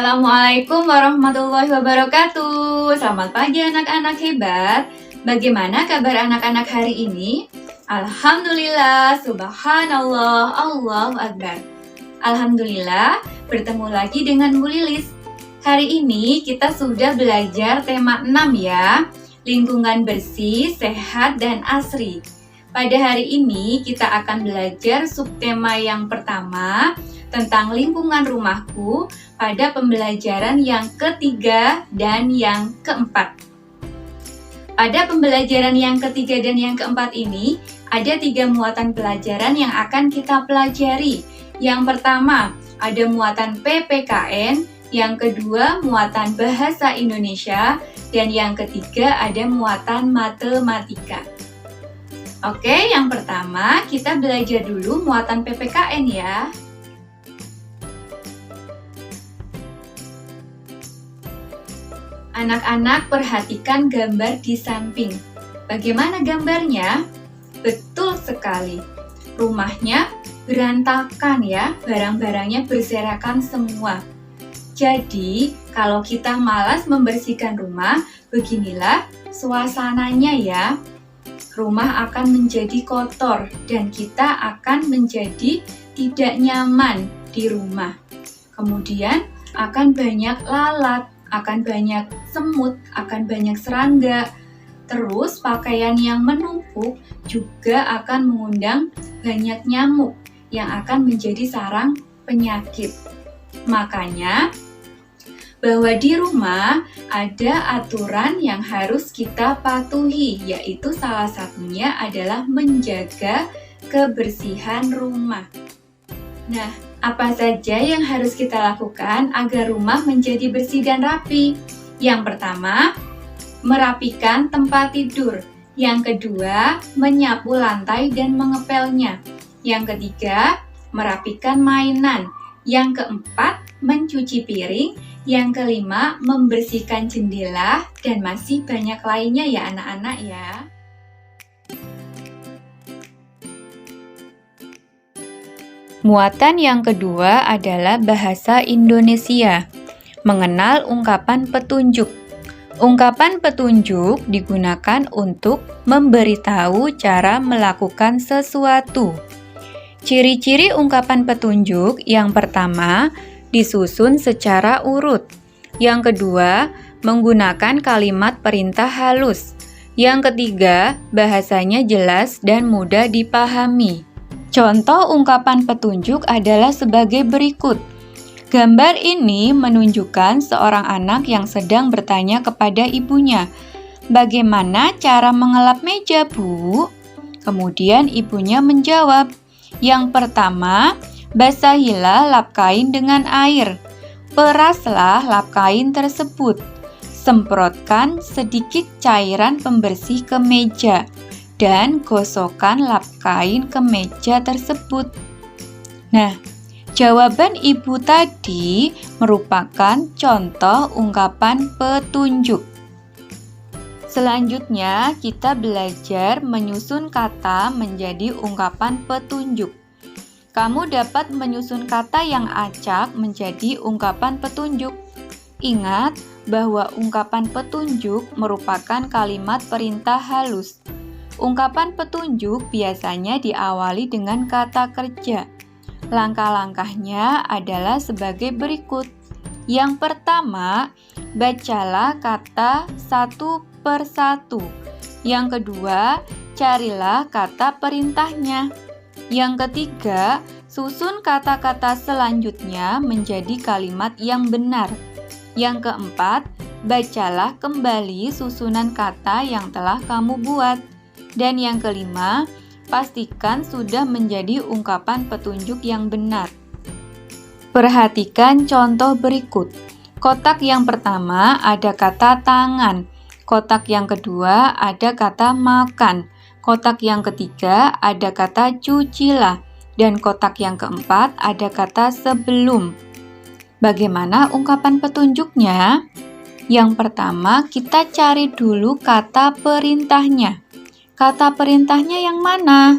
Assalamualaikum warahmatullahi wabarakatuh. Selamat pagi anak-anak hebat. Bagaimana kabar anak-anak hari ini? Alhamdulillah, subhanallah, Allahu Akbar. Alhamdulillah, bertemu lagi dengan Bu Lilis. Hari ini kita sudah belajar tema 6 ya, lingkungan bersih, sehat, dan asri. Pada hari ini kita akan belajar subtema yang pertama tentang lingkungan rumahku pada pembelajaran yang ketiga dan yang keempat. Pada pembelajaran yang ketiga dan yang keempat ini, ada 3 muatan pelajaran yang akan kita pelajari. Yang pertama, ada muatan PPKN, yang kedua, muatan Bahasa Indonesia, dan yang ketiga, ada muatan Matematika. Oke, yang pertama, kita belajar dulu muatan PPKN ya. Anak-anak perhatikan gambar di samping. Bagaimana gambarnya? Betul sekali. Rumahnya berantakan ya, barang-barangnya berserakan semua. Jadi, kalau kita malas membersihkan rumah, beginilah suasananya ya. Rumah akan menjadi kotor dan kita akan menjadi tidak nyaman di rumah. Kemudian akan banyak lalat, akan banyak semut, akan banyak serangga. Terus pakaian yang menumpuk juga akan mengundang banyak nyamuk yang akan menjadi sarang penyakit. Makanya bahwa di rumah ada aturan yang harus kita patuhi, yaitu salah satunya adalah menjaga kebersihan rumah. Nah, apa saja yang harus kita lakukan agar rumah menjadi bersih dan rapi? Yang pertama, merapikan tempat tidur. Yang kedua, menyapu lantai dan mengepelnya. Yang ketiga, merapikan mainan. Yang keempat, mencuci piring. Yang kelima, membersihkan jendela. Dan masih banyak lainnya ya anak-anak ya. Muatan yang kedua adalah bahasa Indonesia. Mengenal ungkapan petunjuk. Ungkapan petunjuk digunakan untuk memberitahu cara melakukan sesuatu. Ciri-ciri ungkapan petunjuk yang pertama, disusun secara urut. Yang kedua, menggunakan kalimat perintah halus. Yang ketiga, bahasanya jelas dan mudah dipahami. Contoh ungkapan petunjuk adalah sebagai berikut. Gambar ini menunjukkan seorang anak yang sedang bertanya kepada ibunya, "Bagaimana cara mengelap meja, Bu?" Kemudian ibunya menjawab, "Yang pertama, basahilah lap kain dengan air. Peraslah lap kain tersebut. Semprotkan sedikit cairan pembersih ke meja. Dan gosokkan lap kain ke meja tersebut." Nah, jawaban ibu tadi merupakan contoh ungkapan petunjuk. Selanjutnya, kita belajar menyusun kata menjadi ungkapan petunjuk. Kamu dapat menyusun kata yang acak menjadi ungkapan petunjuk. Ingat bahwa ungkapan petunjuk merupakan kalimat perintah halus. Ungkapan petunjuk biasanya diawali dengan kata kerja. Langkah-langkahnya adalah sebagai berikut. Yang pertama, bacalah kata satu per satu. Yang kedua, carilah kata perintahnya. Yang ketiga, susun kata-kata selanjutnya menjadi kalimat yang benar. Yang keempat, bacalah kembali susunan kata yang telah kamu buat. Dan yang kelima, pastikan sudah menjadi ungkapan petunjuk yang benar. Perhatikan contoh berikut. Kotak yang pertama ada kata tangan. Kotak yang kedua ada kata makan. Kotak yang ketiga ada kata cucilah. Dan kotak yang keempat ada kata sebelum. Bagaimana ungkapan petunjuknya? Yang pertama, kita cari dulu kata perintahnya. Kata perintahnya yang mana?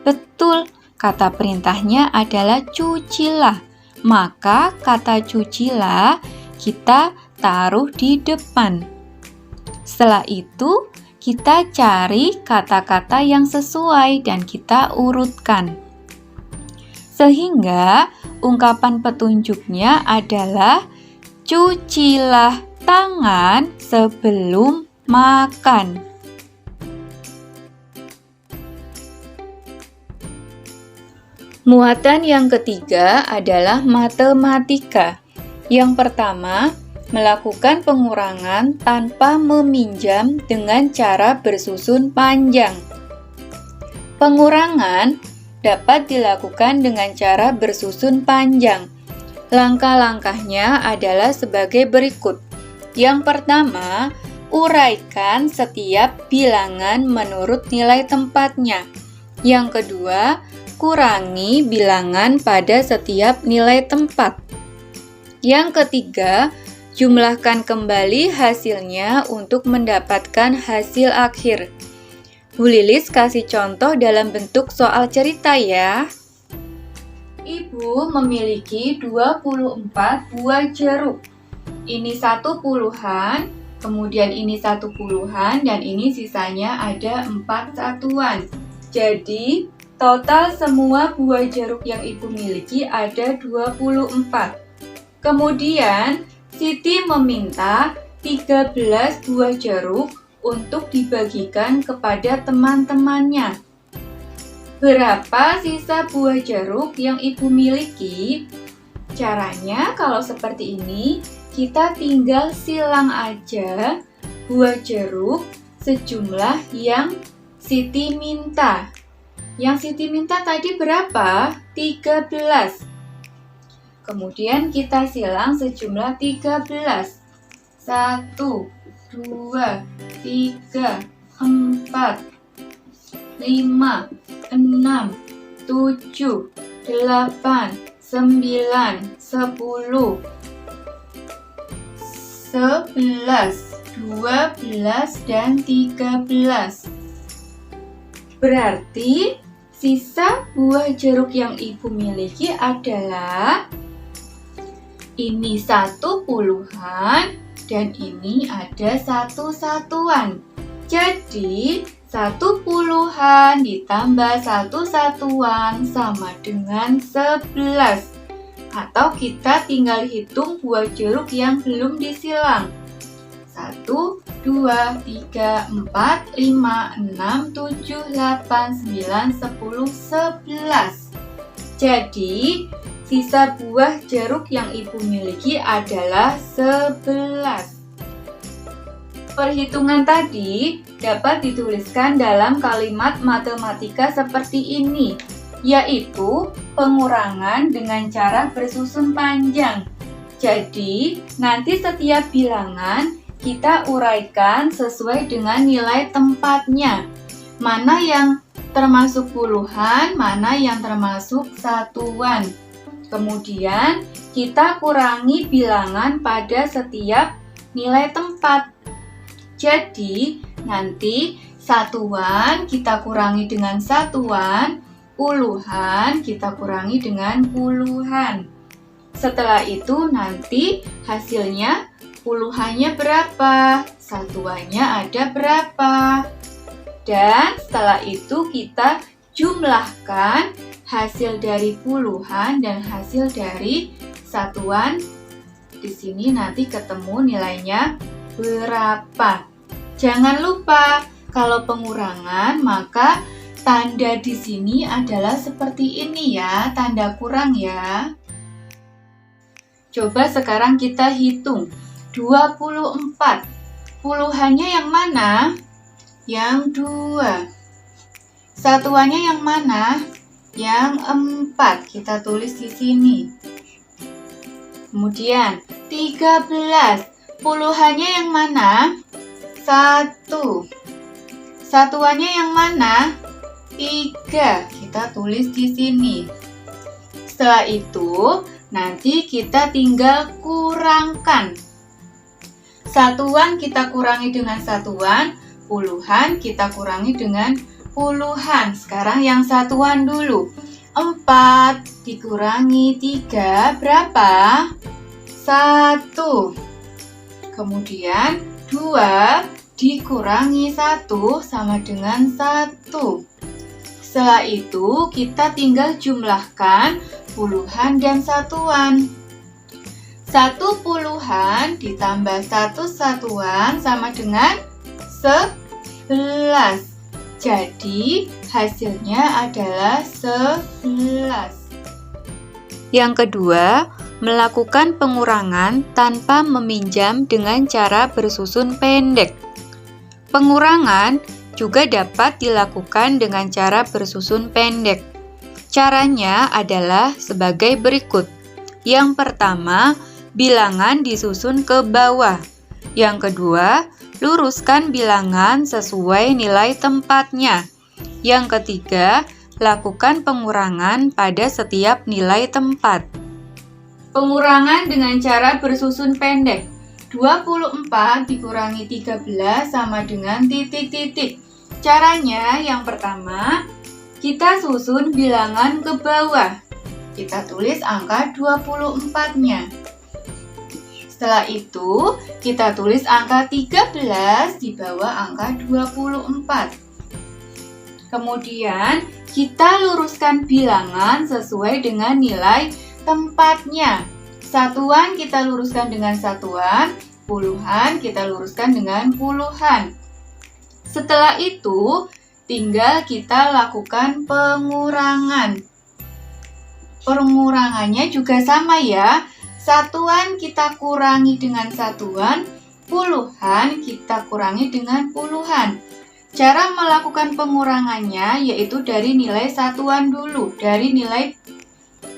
Betul, kata perintahnya adalah cucilah. maka kata cucilah kita taruh di depan. Setelah itu, kita cari kata-kata yang sesuai dan kita urutkan. Sehingga ungkapan petunjuknya adalah cucilah tangan sebelum makan. Muatan yang ketiga adalah matematika. Yang pertama, melakukan pengurangan tanpa meminjam dengan cara bersusun panjang. Pengurangan dapat dilakukan dengan cara bersusun panjang. Langkah-langkahnya adalah sebagai berikut. Yang pertama, uraikan setiap bilangan menurut nilai tempatnya. Yang kedua, kurangi bilangan pada setiap nilai tempat. Yang ketiga, jumlahkan kembali hasilnya untuk mendapatkan hasil akhir. Bu Lilis kasih contoh dalam bentuk soal cerita ya. Ibu memiliki 24 buah jeruk. Ini 1 puluhan, kemudian ini 1 puluhan, dan ini sisanya ada 4 satuan. Jadi, total semua buah jeruk yang Ibu miliki ada 24. Kemudian, Siti meminta 13 buah jeruk untuk dibagikan kepada teman-temannya. Berapa sisa buah jeruk yang Ibu miliki? Caranya kalau seperti ini, kita tinggal silang aja buah jeruk sejumlah yang Siti minta. Yang Siti minta tadi berapa? 13. Kemudian kita silang sejumlah 13. 1, 2, 3, 4, 5, 6, 7, 8, 9, 10, 11, 12, dan 13. Berarti sisa buah jeruk yang Ibu miliki adalah ini 1 puluhan dan ini ada 1 satuan. Jadi 1 puluhan ditambah 1 satuan sama dengan 11. Atau kita tinggal hitung buah jeruk yang belum disilang. 1, 2, 3, 4, 5, 6, 7, 8, 9, 10, 11. Jadi, sisa buah jeruk yang Ibu miliki adalah 11. Perhitungan tadi dapat dituliskan dalam kalimat matematika seperti ini, yaitu pengurangan dengan cara bersusun panjang. Jadi, nanti setiap bilangan kita uraikan sesuai dengan nilai tempatnya. Mana yang termasuk puluhan, mana yang termasuk satuan. Kemudian, kita kurangi bilangan pada setiap nilai tempat. Jadi, nanti satuan kita kurangi dengan satuan, puluhan kita kurangi dengan puluhan. Setelah itu, nanti hasilnya puluhannya berapa, satuannya ada berapa. Dan setelah itu kita jumlahkan hasil dari puluhan dan hasil dari satuan. Di sini nanti ketemu nilainya berapa. Jangan lupa, kalau pengurangan maka tanda di sini adalah seperti ini ya, tanda kurang ya. Coba sekarang kita hitung. 24. Puluhannya yang mana? Yang 2. Satuannya yang mana? Yang 4. Kita tulis di sini. Kemudian 13. Puluhannya yang mana? 1. Satuannya yang mana? 3. Kita tulis di sini. Setelah itu, nanti kita tinggal kurangkan. Satuan kita kurangi dengan satuan, puluhan kita kurangi dengan puluhan. Sekarang yang satuan dulu. 4 dikurangi 3 berapa? 1. Kemudian 2 dikurangi 1 sama dengan 1. Setelah itu kita tinggal jumlahkan puluhan dan satuan. 1 puluhan ditambah 1 satuan sama dengan 11. Jadi hasilnya adalah 11. Yang kedua, melakukan pengurangan tanpa meminjam dengan cara bersusun pendek. Pengurangan juga dapat dilakukan dengan cara bersusun pendek. Caranya adalah sebagai berikut. Yang pertama, bilangan disusun ke bawah. Yang kedua, luruskan bilangan sesuai nilai tempatnya. Yang ketiga, lakukan pengurangan pada setiap nilai tempat. Pengurangan dengan cara bersusun pendek. 24 dikurangi 13 sama dengan titik-titik. Caranya yang pertama, kita susun bilangan ke bawah. Kita tulis angka 24-nya. Setelah itu, kita tulis angka 13 di bawah angka 24. Kemudian, kita luruskan bilangan sesuai dengan nilai tempatnya. Satuan kita luruskan dengan satuan, puluhan kita luruskan dengan puluhan. Setelah itu, tinggal kita lakukan pengurangan. Pengurangannya juga sama ya. Satuan kita kurangi dengan satuan, puluhan kita kurangi dengan puluhan. Cara melakukan pengurangannya yaitu dari nilai satuan dulu, dari nilai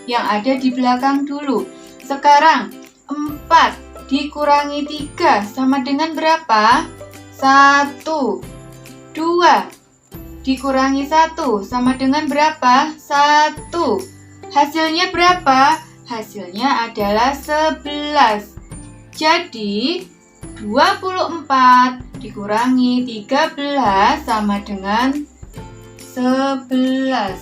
yang ada di belakang dulu. Sekarang 4 dikurangi 3 sama dengan berapa? 1. 2 dikurangi 1 sama dengan berapa? 1. Hasilnya berapa? Hasilnya adalah 11. Jadi 24 dikurangi 13 sama dengan 11.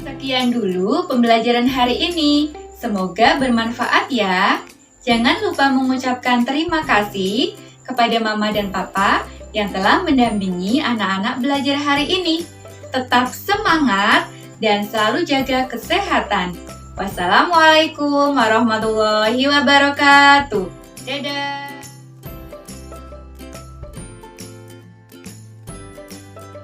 Sekian dulu pembelajaran hari ini. Semoga bermanfaat ya. Jangan lupa mengucapkan terima kasih kepada Mama dan Papa yang telah mendampingi anak-anak belajar hari ini. Tetap semangat dan selalu jaga kesehatan. Wassalamualaikum warahmatullahi wabarakatuh. Dadah.